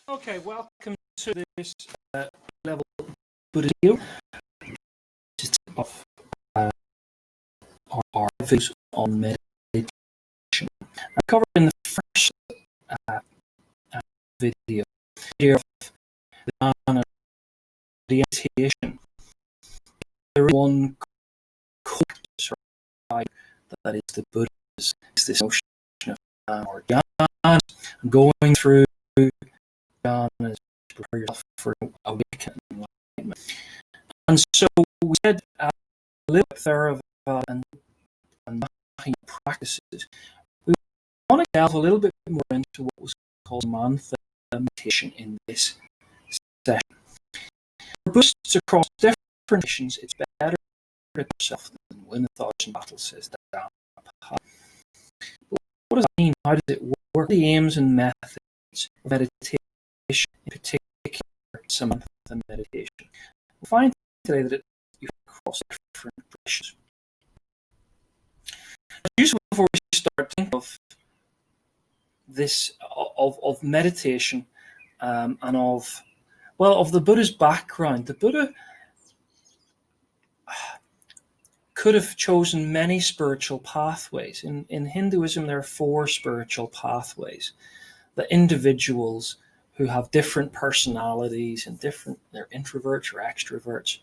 Okay, welcome to this level Buddhism of uh, our videos on meditation. I covered in the first uh, uh, video of the jhana meditation. There is one practice that is the Buddhist, is this notion of or jhana, going through jhana to prepare yourself for awakening enlightenment. And so we said a little bit there and practices. We want to delve a little bit more into what was called Samatha meditation in this session. For Buddhists across different traditions, it's better to prepare yourself than win a thousand battles, says that. But what does that mean? How does it work? What are the aims and methods of meditation, in particular Samatha meditation? We'll find today that you across different traditions. It's useful before we start thinking of this of meditation and of the Buddha's background. The Buddha could have chosen many spiritual pathways. In Hinduism, there are four spiritual pathways. The individuals who have different personalities and they're introverts or extroverts,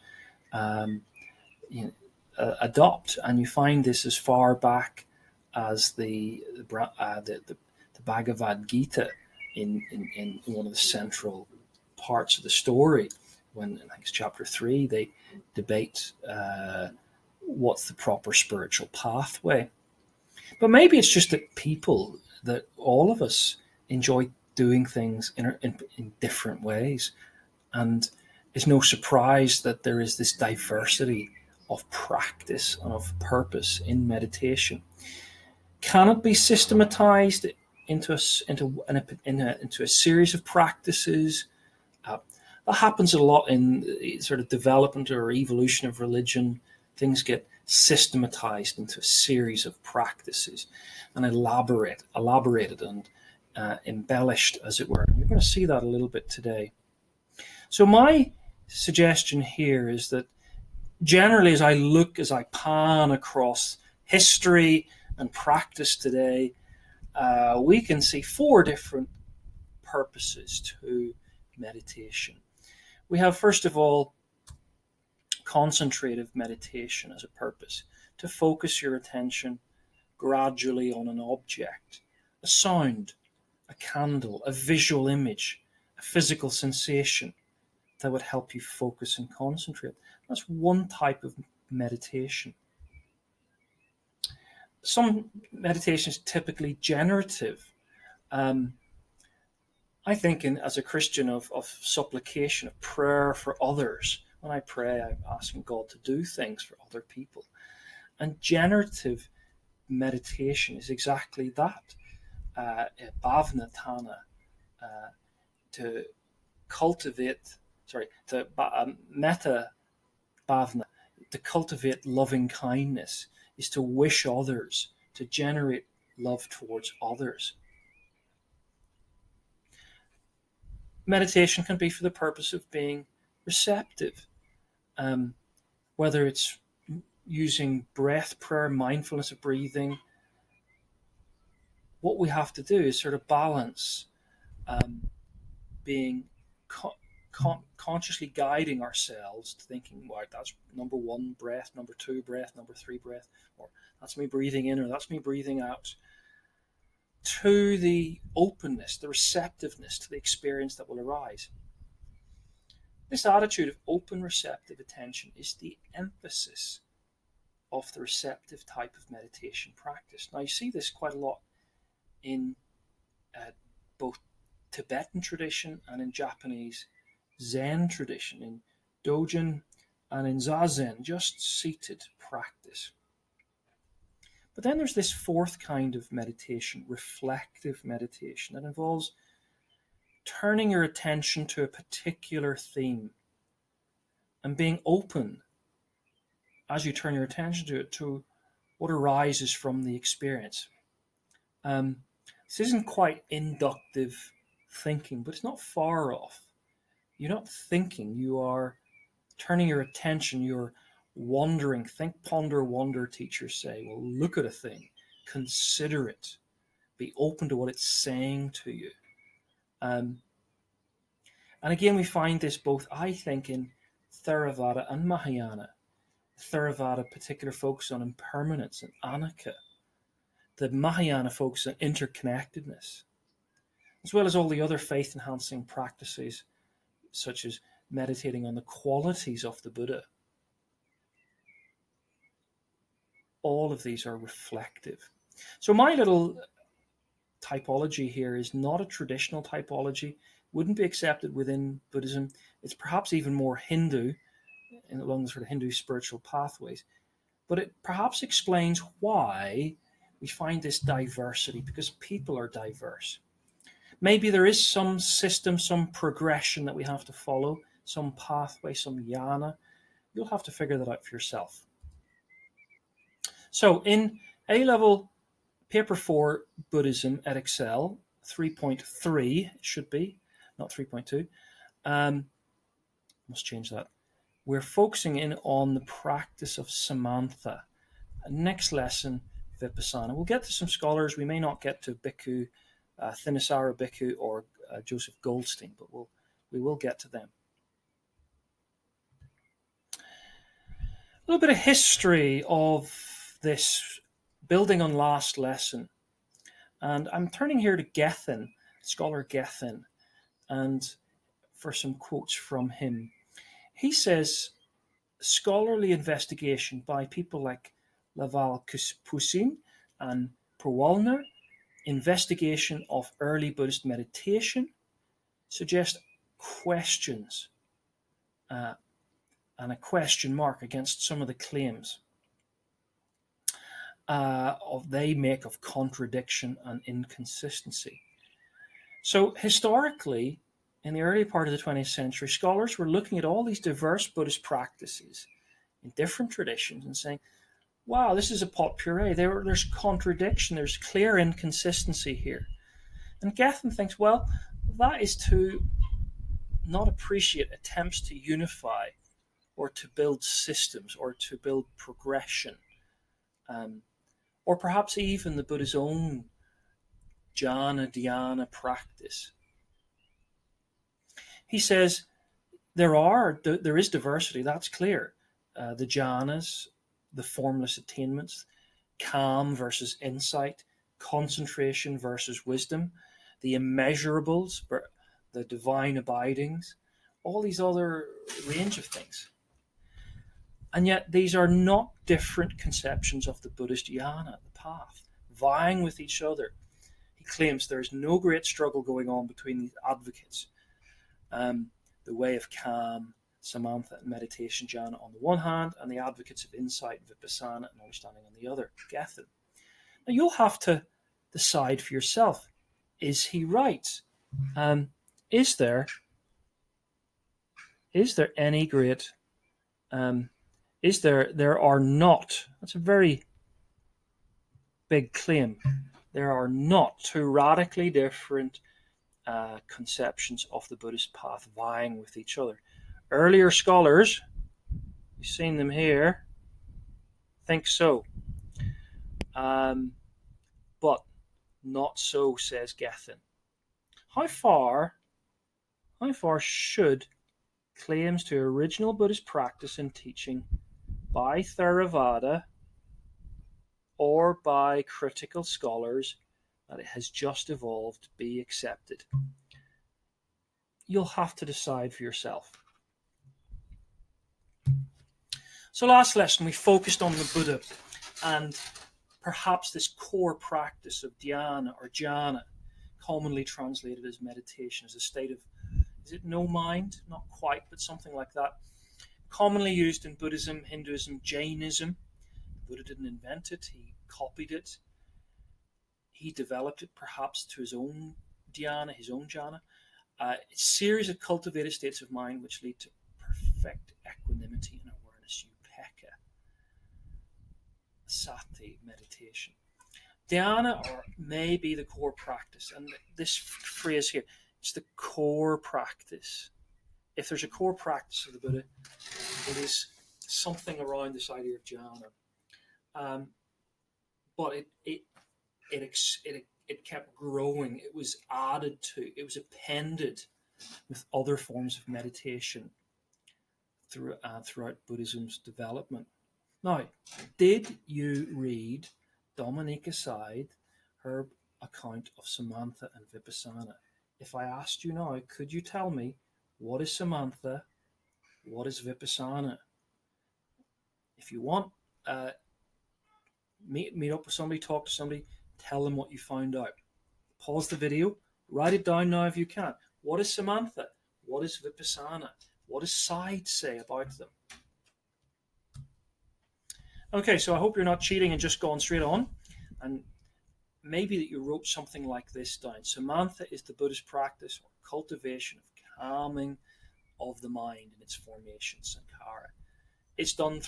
adopt, and you find this as far back as the Bhagavad Gita in one of the central parts of the story. When I think it's chapter 3, they debate what's the proper spiritual pathway. But maybe it's just that all of us enjoy doing things in different ways, and it's no surprise that there is this diversity of practice and of purpose in meditation. Can it be systematized into a series of practices? That happens a lot in sort of development or evolution of religion. Things get systematized into a series of practices and elaborated and embellished, as it were. And you're going to see that a little bit today. So my suggestion here is that generally, as I pan across history and practice today, we can see four different purposes to meditation. We have, first of all, concentrative meditation as a purpose, to focus your attention gradually on an object, a sound, a candle, a visual image, a physical sensation that would help you focus and concentrate. That's one type of meditation. Some meditation is typically generative. I think as a Christian of supplication, of prayer for others. When I pray, I'm asking God to do things for other people. And generative meditation is exactly that. Bhavna Tana, to cultivate, metta bhavna, to cultivate loving kindness, is to wish others, to generate love towards others. Meditation can be for the purpose of being receptive, whether it's using breath prayer, mindfulness of breathing. What we have to do is sort of balance being consciously guiding ourselves to thinking, wow, that's number one breath, number two breath, number three breath, or that's me breathing in or that's me breathing out, to the openness, the receptiveness to the experience that will arise. This attitude of open, receptive attention is the emphasis of the receptive type of meditation practice. Now, you see this quite a lot in both Tibetan tradition and in Japanese Zen tradition, in Dogen and in Zazen, just seated practice. But then there's this fourth kind of meditation, reflective meditation, that involves turning your attention to a particular theme and being open as you turn your attention to it, to what arises from the experience. This isn't quite inductive thinking, but it's not far off. You're not thinking, you are turning your attention, you're wondering. Think, ponder, wonder, teachers say. Well, look at a thing, consider it, be open to what it's saying to you. And again, we find this both, I think, in Theravada and Mahayana. Theravada particular focus on impermanence and anicca. The Mahayana focus on interconnectedness, as well as all the other faith-enhancing practices, such as meditating on the qualities of the Buddha. All of these are reflective. So my little typology here is not a traditional typology, wouldn't be accepted within Buddhism. It's perhaps even more Hindu, along the sort of Hindu spiritual pathways. But it perhaps explains why we find this diversity, because people are diverse. Maybe there is some system, some progression that we have to follow, some pathway, some jhana. You'll have to figure that out for yourself. So in A-level paper 4 Buddhism at Excel 3.3, it should be, not 3.2. Must change that. We're focusing in on the practice of Samatha. Next lesson, Vipassana. We'll get to some scholars. We may not get to Bhikkhu, Thinissaro Bhikkhu, or Joseph Goldstein, but we will get to them. A little bit of history of this, building on last lesson. And I'm turning here to Gethin, scholar Gethin, and for some quotes from him. He says, scholarly investigation by people like Laval Poussin and Perwalner, investigation of early Buddhist meditation, suggest questions and a question mark against some of the claims they make of contradiction and inconsistency. So historically, in the early part of the 20th century, scholars were looking at all these diverse Buddhist practices in different traditions and saying, wow, this is a pot puree. There's contradiction, there's clear inconsistency here. And Gethin thinks, well, that is to not appreciate attempts to unify or to build systems or to build progression, or perhaps even the Buddha's own jhana, dhyana practice. He says there is diversity, that's clear. The jhanas, the formless attainments, calm versus insight, concentration versus wisdom, the immeasurables, the divine abidings, all these other range of things. And yet these are not different conceptions of the Buddhist jhana, the path, vying with each other. He claims there is no great struggle going on between these advocates. The way of calm, Samatha, and meditation jhana on the one hand, and the advocates of insight, Vipassana, and understanding on the other, Gethin. Now you'll have to decide for yourself, is he right? Is there any great, there are not, that's a very big claim, there are not two radically different conceptions of the Buddhist path vying with each other. Earlier scholars, you've seen them here, think so. But not so, says Gethin. How far should claims to original Buddhist practice and teaching by Theravada or by critical scholars that it has just evolved be accepted? You'll have to decide for yourself. So last lesson, we focused on the Buddha and perhaps this core practice of dhyana or jhana, commonly translated as meditation, as a state of, is it no mind? Not quite, but something like that. Commonly used in Buddhism, Hinduism, Jainism. The Buddha didn't invent it, he copied it. He developed it perhaps to his own dhyana, his own jhana. A series of cultivated states of mind which lead to perfect equanimity and awareness, upekkha, sati, meditation. Dhyana may be the core practice, and this phrase here, It's the core practice. If there's a core practice of the Buddha, it is something around this idea of jhana. But it kept growing. It was added to. It was appended with other forms of meditation throughout Buddhism's development. Now, did you read Dominique Aside, her account of Samatha and Vipassana? If I asked you now, could you tell me what is Samatha, what is Vipassana? If you want, meet up with somebody, talk to somebody, tell them what you found out. Pause the video, write it down now if you can. What is Samatha? What is Vipassana? What does Side say about them? Okay, so I hope you're not cheating and just going straight on. And maybe that you wrote something like this down. Samatha is the Buddhist practice or cultivation of calming of the mind in its formation, sankhara. It's done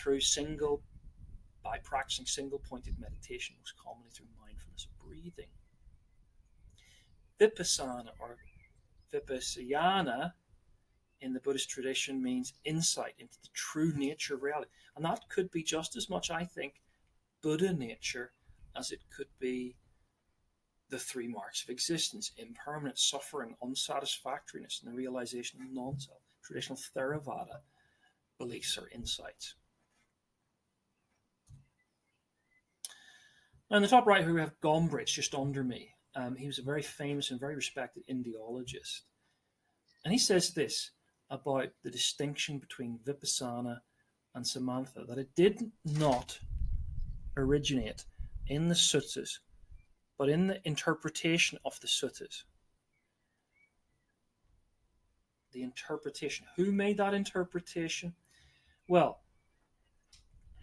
by practicing single-pointed meditation, most commonly through mindfulness of breathing. Vipassana or Vipassana in the Buddhist tradition means insight into the true nature of reality. And that could be just as much, I think, Buddha nature as it could be the three marks of existence: impermanence, suffering, unsatisfactoriness, and the realization of non-self. Traditional Theravada beliefs or insights. Now, in the top right here, we have Gombrich, just under me. He was a very famous and very respected Indiologist. And he says this about the distinction between Vipassana and Samatha, that it did not originate in the suttas, but in the interpretation of the suttas. The interpretation. Who made that interpretation? Well,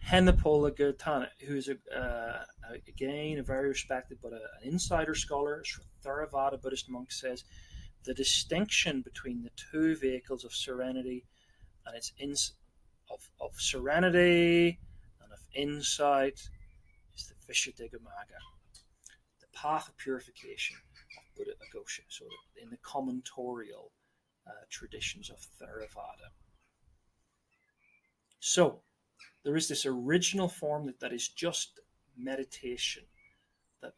Henepola Gautama, who is again a very respected but an insider scholar, a Theravada Buddhist monk, says the distinction between the two vehicles of serenity and of serenity and of insight is the Visuddhimagga, the path of purification of Buddha Agosha. So in the commentorial traditions of Theravada. So there is this original form that is just meditation, that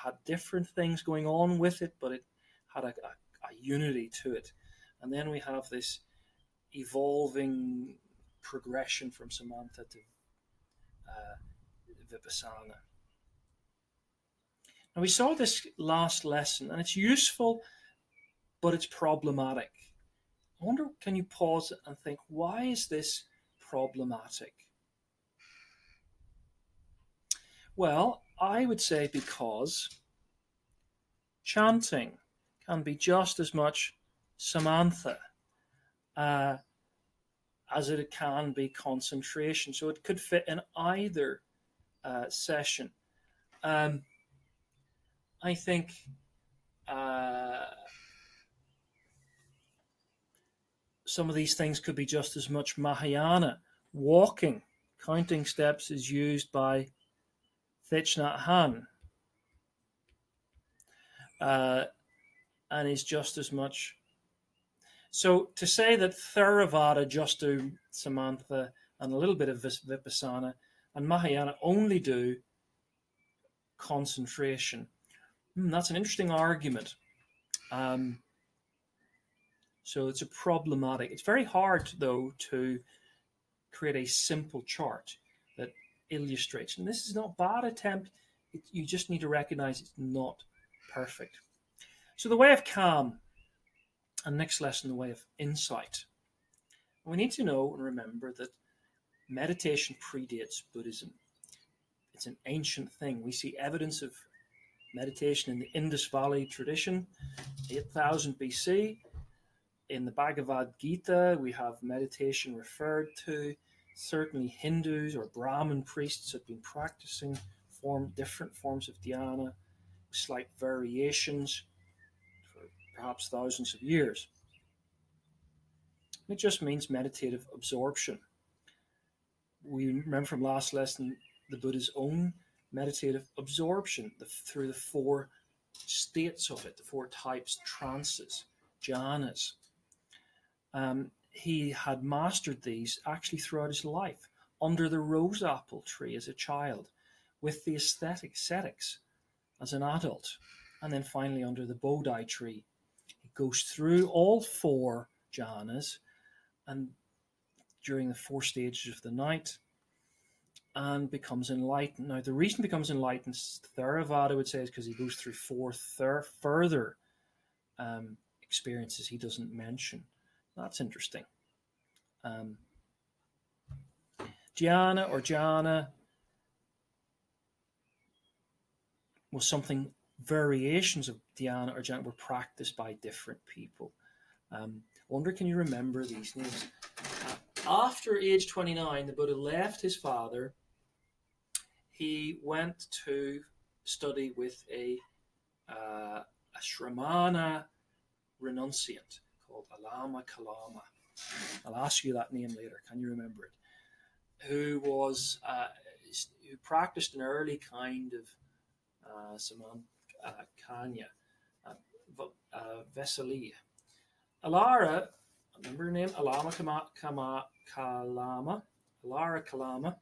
had different things going on with it, but it had a unity to it. And then we have this evolving progression from Samatha to Vipassana. Now we saw this last lesson, and it's useful, but it's problematic. I wonder, can you pause and think, why is this problematic? Well, I would say because chanting can be just as much Samatha as it can be concentration. So it could fit in either session. I think some of these things could be just as much Mahayana. Walking, counting steps is used by Thich Nhat Hanh and is just as much. So to say that Theravada just do Samatha and a little bit of Vipassana and Mahayana only do concentration, that's an interesting argument. So it's a problematic. It's very hard, though, to create a simple chart that illustrates. And this is not a bad attempt. You just need to recognize it's not perfect. So the way of calm, and next lesson, the way of insight. We need to know and remember that meditation predates Buddhism. It's an ancient thing. We see evidence of meditation in the Indus Valley tradition, 8000 BC. In the Bhagavad Gita, we have meditation referred to. Certainly Hindus or Brahmin priests have been practicing different forms of dhyana, slight variations for perhaps thousands of years. It just means meditative absorption. We remember from last lesson the Buddha's own meditative absorption through the four states of it, the four types, trances. jhanas. He had mastered these actually throughout his life, under the rose apple tree as a child, with the ascetics as an adult, and then finally under the Bodhi tree. He goes through all four jhanas and during the four stages of the night and becomes enlightened. Now, the reason he becomes enlightened, Theravada would say, is because he goes through four further experiences he doesn't mention. That's interesting. Dhyana or jhana was something, variations of dhyana or jhana were practiced by different people. Wonder, can you remember these names? After age 29, the Buddha left his father. He went to study with a Shramana renunciant called Alama Kalama. I'll ask you that name later. Can you remember it? Who practiced an early kind of Samatha Kanya, Vesaliya. Alara, remember her name? Alara Kalama,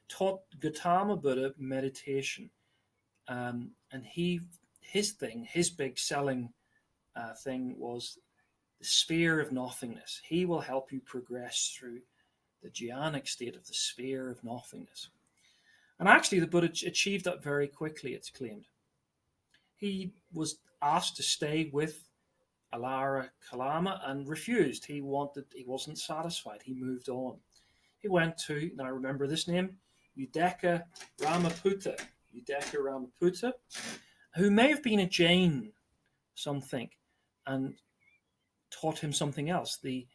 taught Gautama Buddha meditation. And his big selling thing was the sphere of nothingness. He will help you progress through the jhanic state of the sphere of nothingness. And actually, the Buddha achieved that very quickly, it's claimed. He was asked to stay with Alara Kalama and refused. He wasn't satisfied. He moved on. He went to, now remember this name, Udeka Ramaputta, who may have been a Jain, some think, and taught him something else, the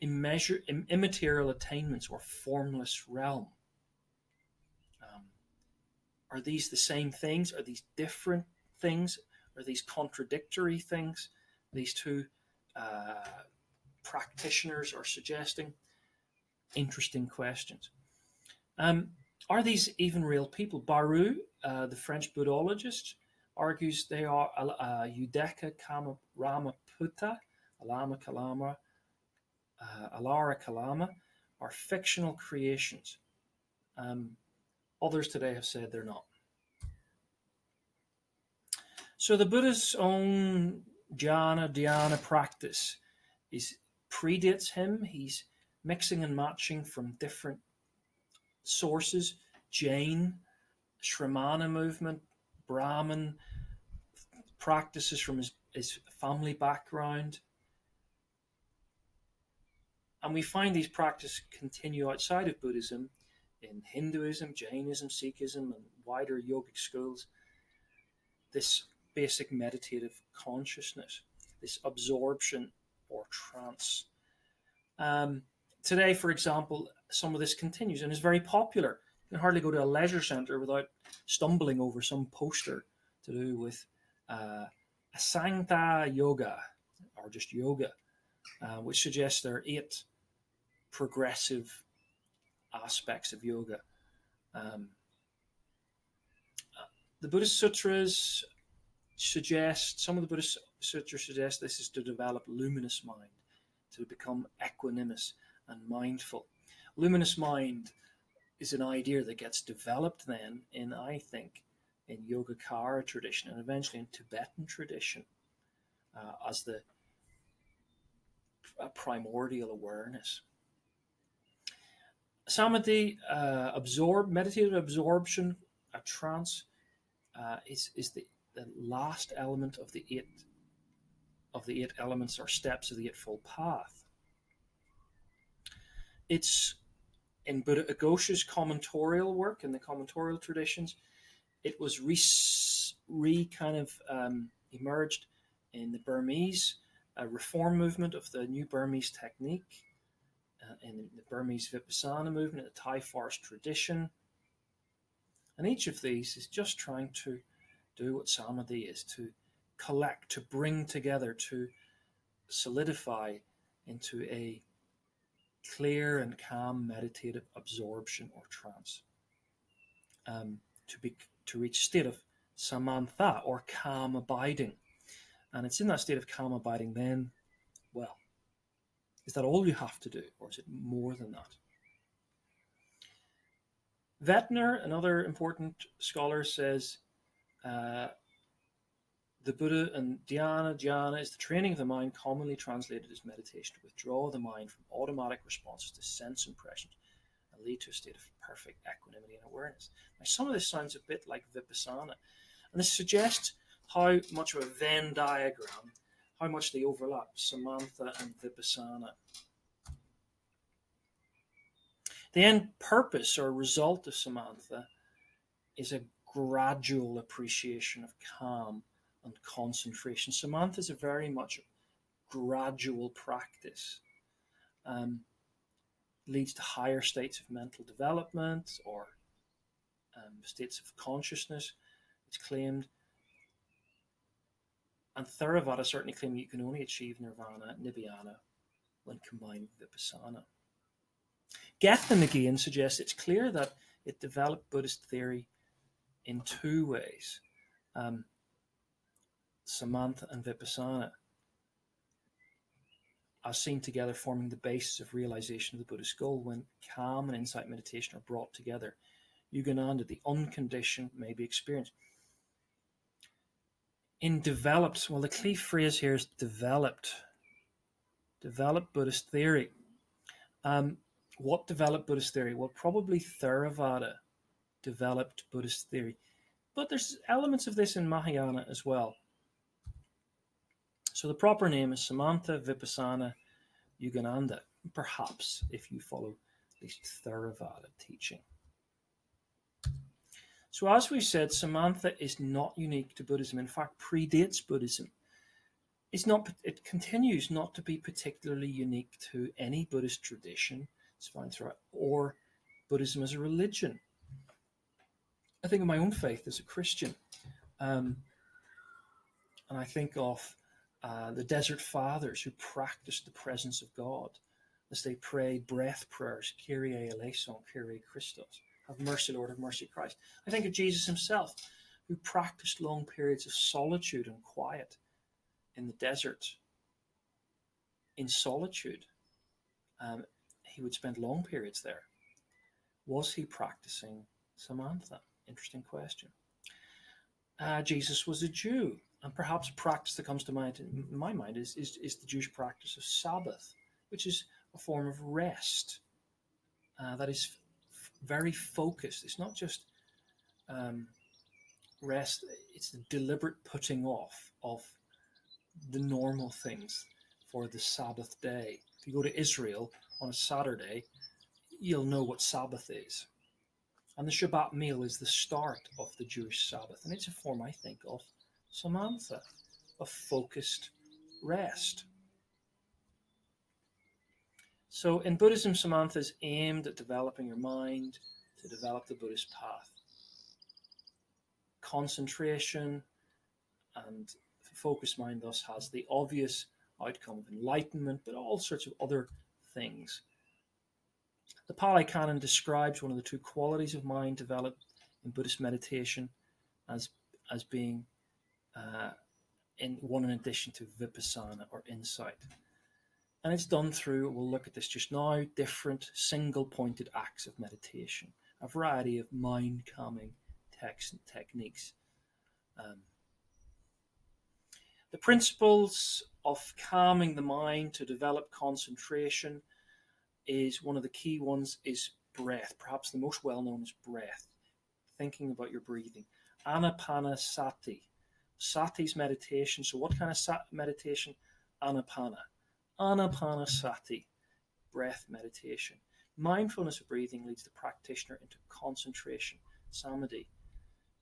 immaterial attainments or formless realm. Are these the same things? Are these different things? Are these contradictory things? These two practitioners are suggesting. Interesting questions. Are these even real people? Baru, the French Buddhologist, argues they are Udeka Ramaputta, Alama Kalama, Alara Kalama, are fictional creations. Others today have said they're not. So the Buddha's own dhyana practice predates him. He's mixing and matching from different sources: Jain, Shramana movement, Brahmin practices from his family background. And we find these practices continue outside of Buddhism, in Hinduism, Jainism, Sikhism, and wider yogic schools. This basic meditative consciousness, this absorption or trance. Today, for example, some of this continues and is very popular. You can hardly go to a leisure centre without stumbling over some poster to do with Asangta yoga, or just yoga, which suggests there are 8 progressive aspects of yoga. The Buddhist sutras some of the Buddhist sutras suggest this is to develop luminous mind, to become equanimous and mindful. Luminous mind is an idea that gets developed then I think, in Yogacara tradition and eventually in Tibetan tradition as the primordial awareness. Samadhi, meditative absorption, a trance, is the last element of the eight elements or steps of the Eightfold Path. It's in Buddha Aghosa's commentorial work, in the commentorial traditions. It was emerged in the Burmese reform movement of the new Burmese technique, in the Burmese Vipassana movement, the Thai forest tradition. And each of these is just trying to do what Samadhi is, to collect, to bring together, to solidify into a clear and calm meditative absorption or trance, to reach a state of Samatha or calm abiding. And it's in that state of calm abiding then well. Is that all you have to do, or is it more than that? Vettner, another important scholar, says uh, the Buddha and dhyana is the training of the mind, commonly translated as meditation, to withdraw the mind from automatic responses to sense impressions and lead to a state of perfect equanimity and awareness. Now, some of this sounds a bit like vipassana, and this suggests how much of a Venn diagram, how much they overlap, Samatha and vipassana. The end purpose or result of Samatha is a gradual appreciation of calm and concentration. Samatha is a very much gradual practice. Leads to higher states of mental development or states of consciousness, it's claimed. And Theravada certainly claim you can only achieve nirvana, nibbana, when combined with vipassana. Getham again suggests it's clear that it developed Buddhist theory in two ways, Samatha and vipassana, are seen together forming the basis of realization of the Buddhist goal. When calm and insight meditation are brought together, Yogananda, the unconditioned, may be experienced. In developed, well, the key phrase here is developed Buddhist theory. What developed Buddhist theory? Well, probably Theravada developed Buddhist theory. But there's elements of this in Mahayana as well. So the proper name is Samatha Vipassana Yogananda, perhaps, if you follow at least Theravada teaching. So as we said, Samatha is not unique to Buddhism. In fact, predates Buddhism. It continues not to be particularly unique to any Buddhist tradition. It's found throughout, or Buddhism as a religion. I think of my own faith as a Christian, and I think of the Desert Fathers who practiced the presence of God as they prayed breath prayers, Kyrie eleison, Kyrie Christos, have mercy, Lord, have mercy, Christ. I think of Jesus himself, who practiced long periods of solitude and quiet in the desert. In solitude, he would spend long periods there. Was he practicing Samatha? Interesting question. Jesus was a Jew, and perhaps a practice that comes to mind in my mind is the Jewish practice of Sabbath, which is a form of rest that is very focused. It's not just rest, it's the deliberate putting off of the normal things for the Sabbath day. If you go to Israel on a Saturday, you'll know what Sabbath is. And the Shabbat meal is the start of the Jewish Sabbath. And it's a form, I think, of Samatha, of focused rest. So in Buddhism, Samatha is aimed at developing your mind to develop the Buddhist path. Concentration and focused mind thus has the obvious outcome of enlightenment, but all sorts of other things. The Pali Canon describes one of the two qualities of mind developed in Buddhist meditation as being in addition to vipassana or insight. And it's done through, we'll look at this just now, different single-pointed acts of meditation, a variety of mind-calming techniques. The principles of calming the mind to develop concentration is one of the key ones is breath. Perhaps the most well-known is breath. Thinking about your breathing. Anapanasati. Sati is meditation. So what kind of meditation? Anapana. Anapanasati. Breath meditation. Mindfulness of breathing leads the practitioner into concentration. Samadhi.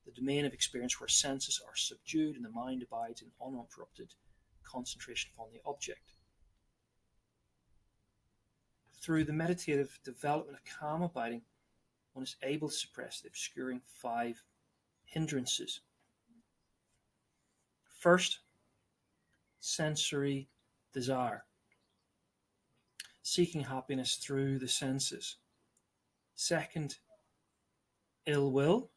The domain of experience where senses are subdued and the mind abides in uninterrupted concentration upon the object. Through the meditative development of calm abiding, one is able to suppress the obscuring 5 hindrances. First, sensory desire, seeking happiness through the senses. Second, ill will,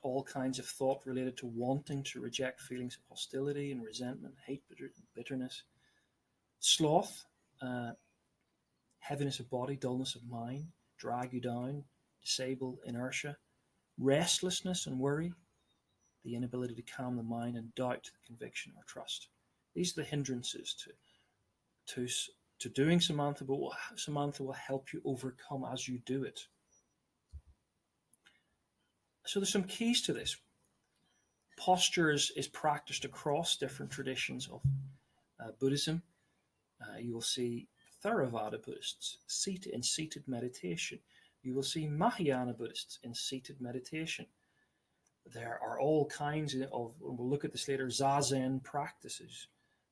all kinds of thought related to wanting to reject feelings of hostility and resentment, hate, bitterness. Sloth, heaviness of body, dullness of mind, drag you down, disable inertia. Restlessness and worry, the inability to calm the mind, and doubt, conviction, or trust. These are the hindrances to, to doing Samatha, but Samatha will help you overcome as you do it. So there's some keys to this. Posture is practiced across different traditions of Buddhism. You will see Theravada Buddhists in seated meditation. You will see Mahayana Buddhists in seated meditation. There are all kinds of, we'll look at this later, Zazen practices.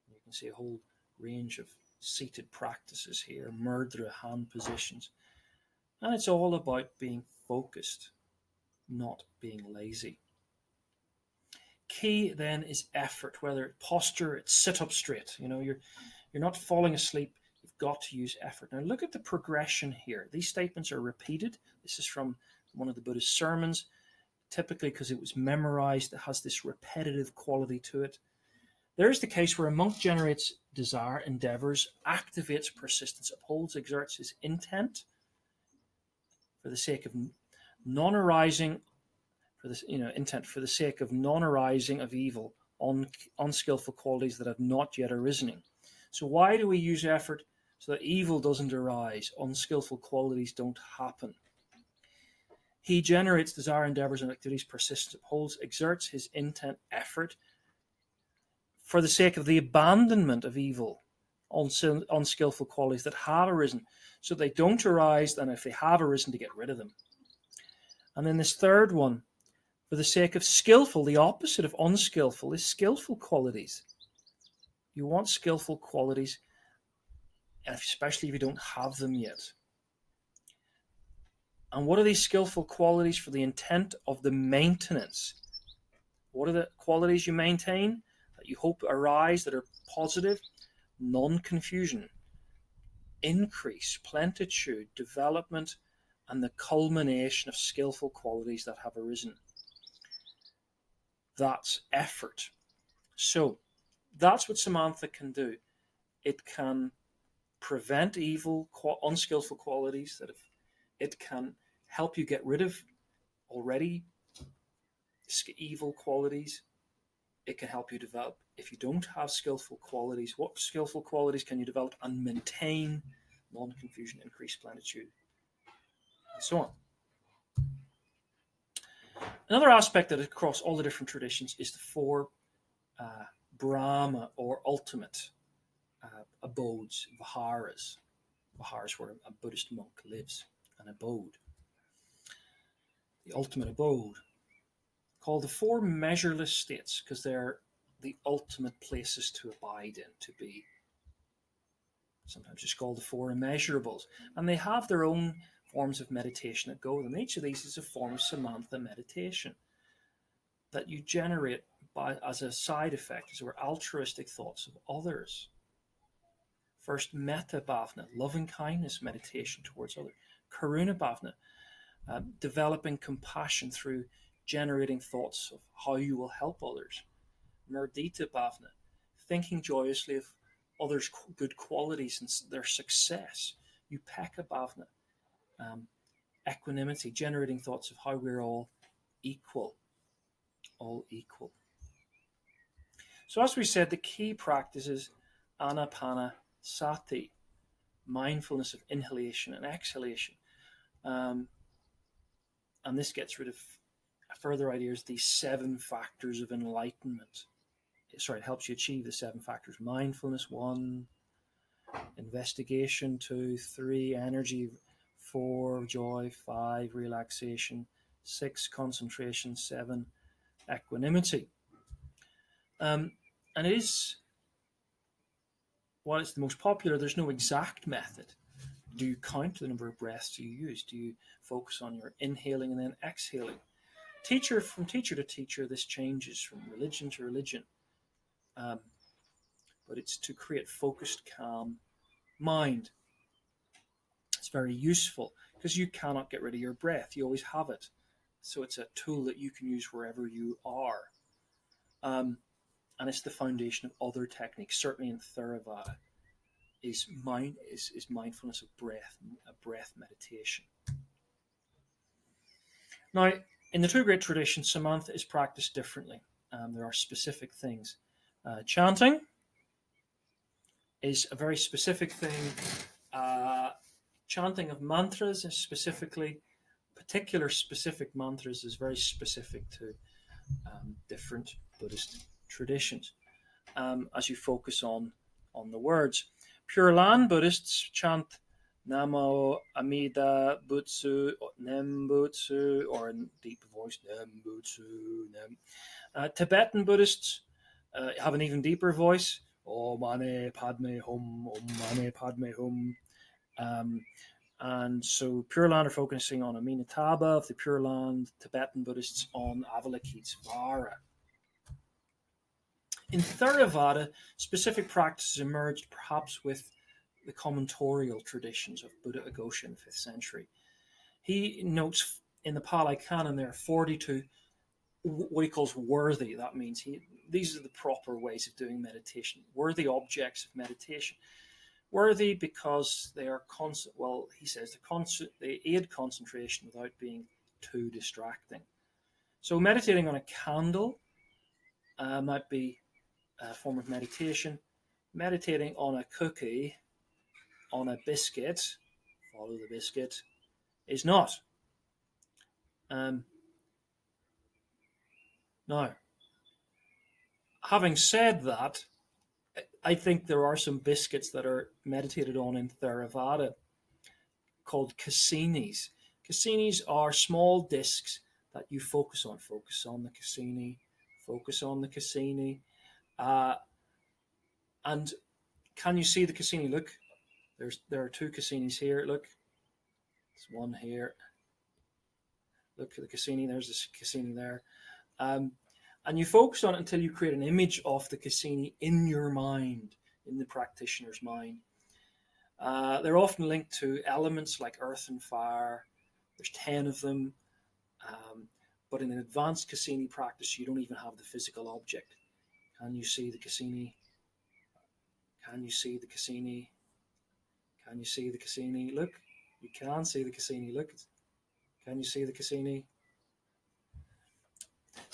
You can see a whole range of seated practices here, mudra, hand positions. And it's all about being focused, not being lazy. Key then is effort, whether it's posture, it's sit up straight. You're not falling asleep. You've got to use effort. Now look at the progression here. These statements are repeated. This is from one of the Buddhist sermons, typically because it was memorized. It has this repetitive quality to it. There's the case where a monk generates desire, endeavors, activates persistence, upholds, exerts his intent for the sake of non-arising, intent for the sake of non-arising of evil, unskillful qualities that have not yet arisen. So why do we use effort? So that evil doesn't arise, unskillful qualities don't happen. He generates desire, endeavors, and activities, persistence, upholds, exerts his intent, effort, for the sake of the abandonment of evil, unskillful qualities that have arisen, so they don't arise, and if they have arisen, to get rid of them. And then this third one, for the sake of skillful, the opposite of unskillful is skillful qualities. You want skillful qualities, especially if you don't have them yet. And what are these skillful qualities? For the intent of the maintenance. What are the qualities you maintain that you hope arise that are positive? Non-confusion, increase, plenitude, development, and the culmination of skillful qualities that have arisen. That's effort. So that's what Samatha can do. It can prevent evil, unskillful qualities. It can help you get rid of already evil qualities. It can help you develop. If you don't have skillful qualities, what skillful qualities can you develop and maintain? Non-confusion, increased plenitude, and so on. Another aspect that across all the different traditions is the four Brahma or ultimate abodes, viharas. Viharas where a Buddhist monk lives, an abode. The ultimate abode, called the four measureless states, because they're the ultimate places to abide in, to be. Sometimes it's called the four immeasurables. And they have their own forms of meditation that go with them. Each of these is a form of Samatha meditation that you generate as a side effect, as were altruistic thoughts of others. First, metta bhavana, loving kindness meditation towards others. Karuna bhavana, developing compassion through generating thoughts of how you will help others. Mudita bhavana, thinking joyously of others' good qualities and their success. Upekkha bhavana, equanimity, generating thoughts of how we're all equal. All equal. So as we said, the key practice is anapana sati, mindfulness of inhalation and exhalation. And this gets rid of further ideas, these 7 factors of enlightenment. It helps you achieve the 7 factors. Mindfulness, 1. Investigation, 2. 3. Energy, 4. Joy, 5. Relaxation, 6. Concentration, 7. Equanimity. And it is, while it's the most popular, there's no exact method. Do you count the number of breaths you use? Do you focus on your inhaling and then exhaling? From teacher to teacher, this changes from religion to religion. But it's to create focused, calm mind. It's very useful because you cannot get rid of your breath. You always have it. So it's a tool that you can use wherever you are. And it's the foundation of other techniques, certainly in Theravada. is mindfulness of breath, a breath meditation. Now, in the two great traditions, Samatha is practiced differently. There are specific things. Chanting is a very specific thing. Chanting of mantras is specifically, particular specific mantras is very specific to different Buddhist traditions. As you focus on the words, Pure Land Buddhists chant Namo Amida Butsu, Nembutsu, or in deep voice, Nembutsu, Nem. Tibetan Buddhists have an even deeper voice, Om Mane Padme Hum, Om Mane Padme Hum. And so Pure Land are focusing on Amitabha of the Pure Land, Tibetan Buddhists on Avalokitesvara. In Theravada, specific practices emerged perhaps with the commentorial traditions of Buddha Aghosha in the 5th century. He notes in the Pali Canon there are 42 what he calls worthy. That means these are the proper ways of doing meditation, worthy objects of meditation. Worthy because they are constant. Well, he says they aid concentration without being too distracting. So meditating on a candle might be a form of meditation. Meditating on a cookie, on a biscuit, follow the biscuit, is not. Now, having said that, I think there are some biscuits that are meditated on in Theravada called cassinis. Cassinis are small discs that you focus on. Focus on the cassini, focus on the cassini. And can you see the cassini? Look, there are two cassinis here. Look, there's one here. Look at the cassini. There's this cassini there. And you focus on it until you create an image of the cassini in your mind, in the practitioner's mind. They're often linked to elements like earth and fire. There's 10 of them. But in an advanced cassini practice, you don't even have the physical object. Can you see the cassini? Can you see the cassini? Can you see the cassini? Look, you can see the cassini. Look, can you see the cassini?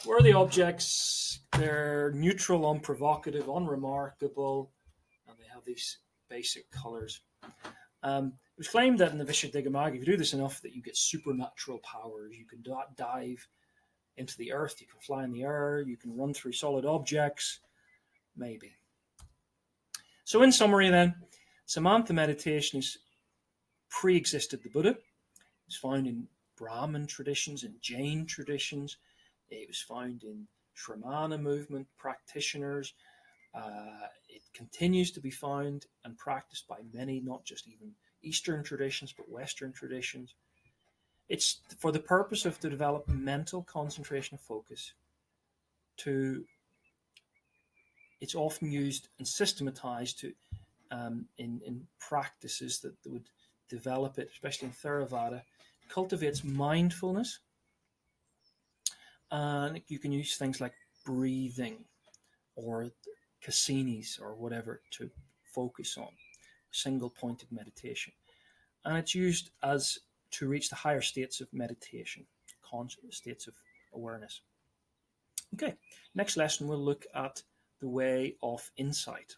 Worthy objects, they're neutral, unprovocative, unremarkable, and they have these basic colors. It was claimed that in the Vishuddhimagga, if you do this enough, that you get supernatural powers. You can dive into the earth, you can fly in the air, you can run through solid objects, maybe. So in summary then, Samatha meditation is pre-existed the Buddha. It's found in Brahmin traditions, in Jain traditions. It was found in Shramana movement practitioners. It continues to be found and practiced by many, not just even Eastern traditions, but Western traditions. It's for the purpose of to develop mental concentration and focus. It's often used and systematized in practices that would develop it, especially in Theravada. Cultivates mindfulness. And you can use things like breathing or cassinis or whatever to focus on, single pointed meditation. And it's used as to reach the higher states of meditation, states of awareness. Okay, next lesson we'll look at the way of insight.